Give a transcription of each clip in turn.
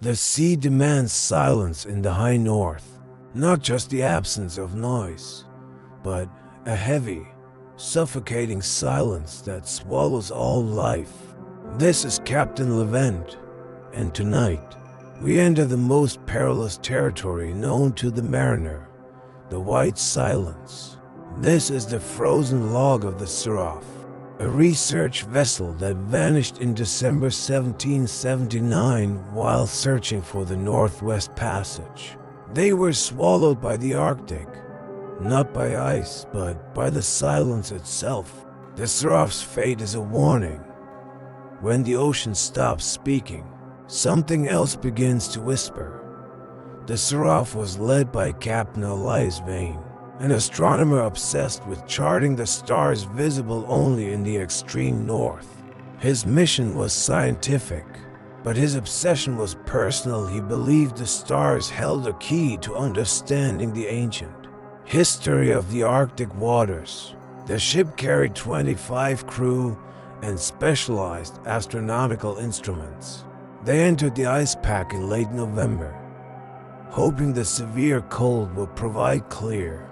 The sea demands silence in the high north, not just the absence of noise, but a heavy, suffocating silence that swallows all life. This is Captain Levent, and tonight we enter the most perilous territory known to the mariner, the White Silence. This is the frozen log of the Seraph, a research vessel that vanished in December 1779 while searching for the Northwest Passage. They were swallowed by the Arctic, not by ice, but by the silence itself. The Seraph's fate is a warning. When the ocean stops speaking, something else begins to whisper. The Seraph was led by Captain Elias Vane, an astronomer obsessed with charting the stars visible only in the extreme north. His mission was scientific, but his obsession was personal. He believed the stars held a key to understanding the ancient history of the Arctic waters. The ship carried 25 crew and specialized astronautical instruments. They entered the ice pack in late November, hoping the severe cold would provide clear,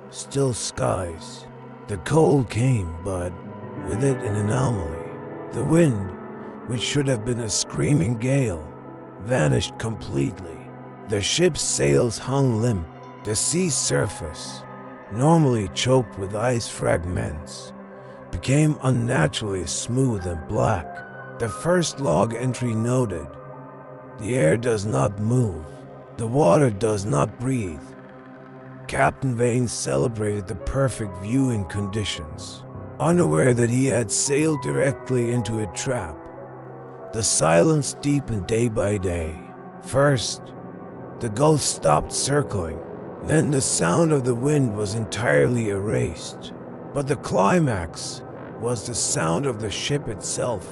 still skies. The cold came, but with it an anomaly. The wind, which should have been a screaming gale, vanished completely. The ship's sails hung limp. The sea surface, normally choked with ice fragments, became unnaturally smooth and black. The first log entry noted, "The air does not move. The water does not breathe." Captain Vane celebrated the perfect viewing conditions, unaware that he had sailed directly into a trap. The silence deepened day by day. First, the gulf stopped circling. Then the sound of the wind was entirely erased. But the climax was the sound of the ship itself.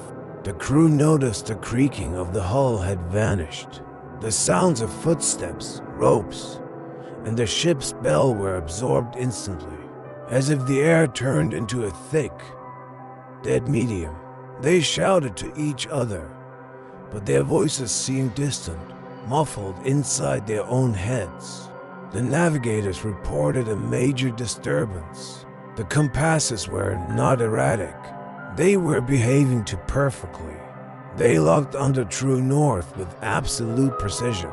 The crew noticed the creaking of the hull had vanished. The sounds of footsteps, ropes, and the ship's bell were absorbed instantly, as if the air turned into a thick, dead medium. They shouted to each other, but their voices seemed distant, muffled inside their own heads. The navigators reported a major disturbance. The compasses were not erratic. They were behaving too perfectly. They locked under true north with absolute precision,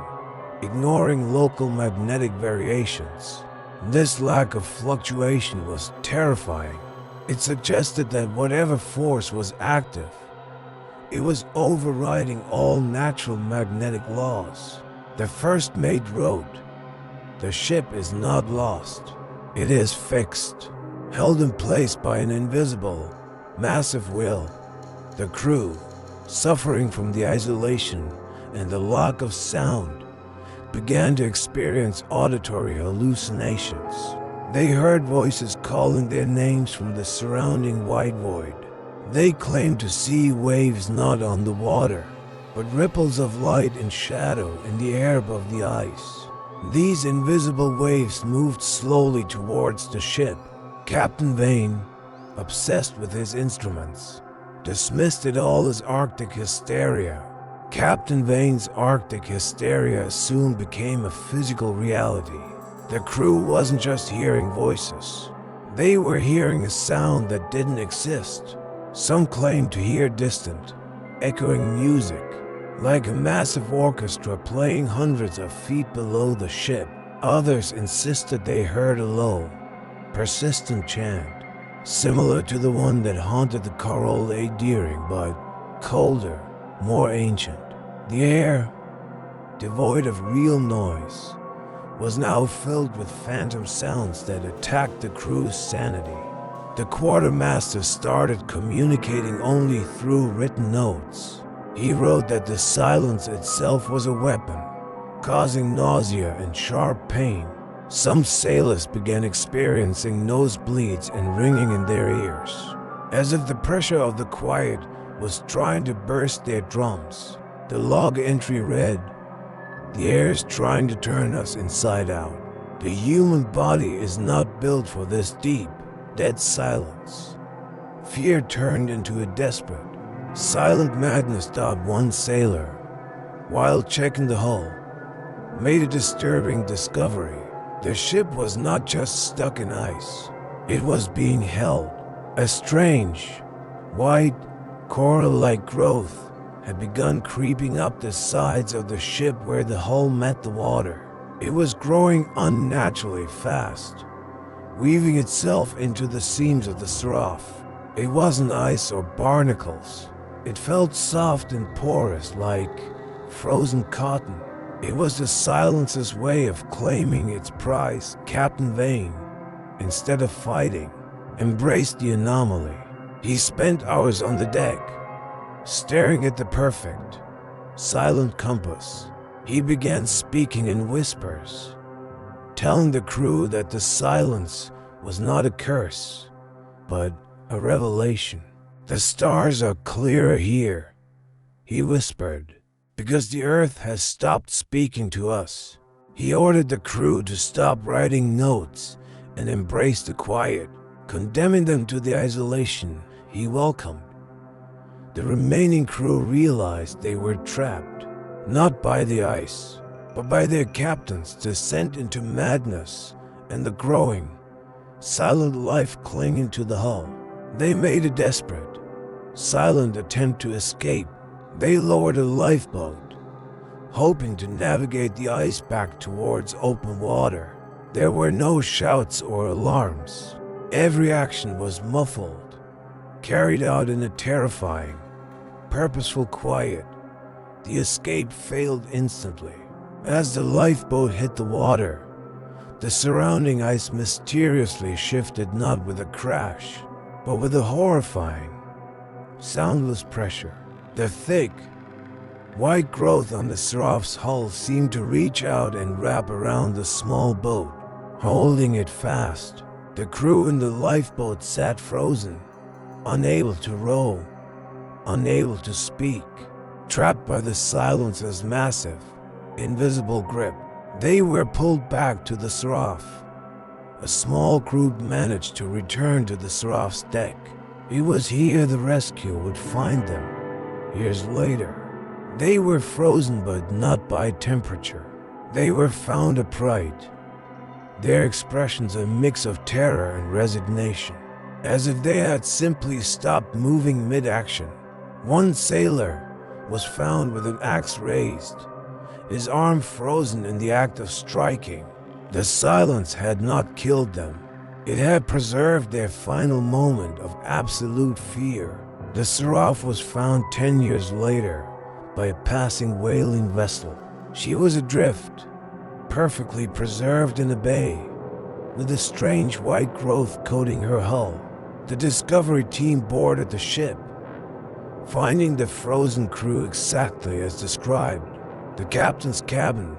ignoring local magnetic variations. This lack of fluctuation was terrifying. It suggested that whatever force was active, it was overriding all natural magnetic laws. The first mate wrote, "The ship is not lost. It is fixed, held in place by an invisible, massive will." The crew, suffering from the isolation and the lack of sound, began to experience auditory hallucinations. They heard voices calling their names from the surrounding white void. They claimed to see waves not on the water, but ripples of light and shadow in the air above the ice. These invisible waves moved slowly towards the ship. Captain Vane, obsessed with his instruments, dismissed it all as Arctic hysteria. Captain Vane's Arctic hysteria soon became a physical reality. The crew wasn't just hearing voices. They were hearing a sound that didn't exist. Some claimed to hear distant, echoing music, like a massive orchestra playing hundreds of feet below the ship. Others insisted they heard a low, persistent chant, similar to the one that haunted the Coral Lake Deering, but colder, more ancient. The air, devoid of real noise, was now filled with phantom sounds that attacked the crew's sanity. The quartermaster started communicating only through written notes. He wrote that the silence itself was a weapon, causing nausea and sharp pain. Some sailors began experiencing nosebleeds and ringing in their ears, as if the pressure of the quiet was trying to burst their drums. The log entry read, "The air is trying to turn us inside out. The human body is not built for this deep, dead silence." Fear turned into a desperate, silent madness. One sailor, while checking the hull, made a disturbing discovery. The ship was not just stuck in ice, it was being held. A strange, white, coral-like growth had begun creeping up the sides of the ship where the hull met the water. It was growing unnaturally fast, weaving itself into the seams of the trough. It wasn't ice or barnacles. It felt soft and porous like frozen cotton. It was the Silence's way of claiming its prize. Captain Vane, instead of fighting, embraced the anomaly. He spent hours on the deck, staring at the perfect, silent compass. He began speaking in whispers, telling the crew that the silence was not a curse, but a revelation. "The stars are clearer here," he whispered, "because the earth has stopped speaking to us." He ordered the crew to stop writing notes and embrace the quiet, condemning them to the isolation he welcomed. The remaining crew realized they were trapped, not by the ice, but by their captain's descent into madness and the growing, silent life clinging to the hull. They made a desperate, silent attempt to escape. They lowered a lifeboat, hoping to navigate the ice back towards open water. There were no shouts or alarms. Every action was muffled, carried out in a terrifying, purposeful quiet. The escape failed instantly. As the lifeboat hit the water, the surrounding ice mysteriously shifted, not with a crash, but with a horrifying, soundless pressure. The thick, white growth on the trough's hull seemed to reach out and wrap around the small boat, holding it fast. The crew in the lifeboat sat frozen, unable to row, unable to speak, trapped by the Silence's massive, invisible grip. They were pulled back to the trough. A small group managed to return to the trough's deck. It was here the rescue would find them, years later. They were frozen, but not by temperature. They were found upright, their expressions a mix of terror and resignation, as if they had simply stopped moving mid-action. One sailor was found with an axe raised, his arm frozen in the act of striking. The silence had not killed them. It had preserved their final moment of absolute fear. The Seraph was found 10 years later by a passing whaling vessel. She was adrift, perfectly preserved in a bay, with a strange white growth coating her hull. The Discovery team boarded the ship, finding the frozen crew exactly as described. The captain's cabin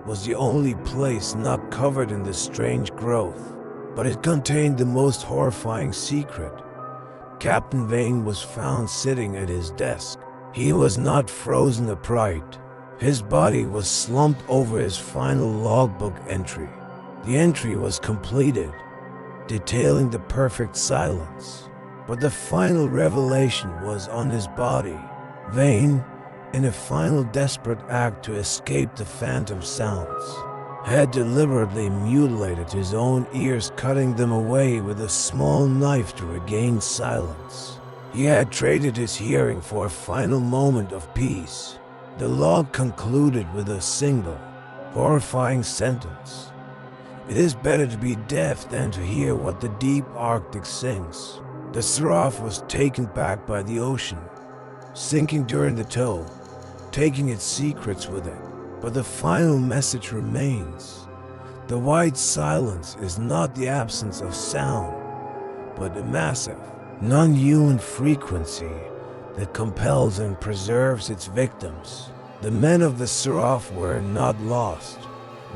was the only place not covered in the strange growth, but it contained the most horrifying secret. Captain Vane was found sitting at his desk. He was not frozen upright. His body was slumped over his final logbook entry. The entry was completed, detailing the perfect silence, but the final revelation was on his body. Vane, in a final desperate act to escape the phantom sounds, had deliberately mutilated his own ears, cutting them away with a small knife to regain silence. He had traded his hearing for a final moment of peace. The log concluded with a single, horrifying sentence: "It is better to be deaf than to hear what the deep Arctic sings." The Seraph was taken back by the ocean, sinking during the tow, taking its secrets with it. But the final message remains. The white silence is not the absence of sound, but a massive, non-human frequency that compels and preserves its victims. The men of the Seraph were not lost.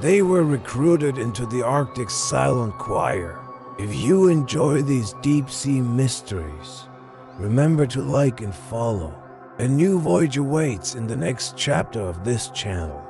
They were recruited into the Arctic's silent choir. If you enjoy these deep-sea mysteries, remember to like and follow. A new voyage awaits in the next chapter of this channel.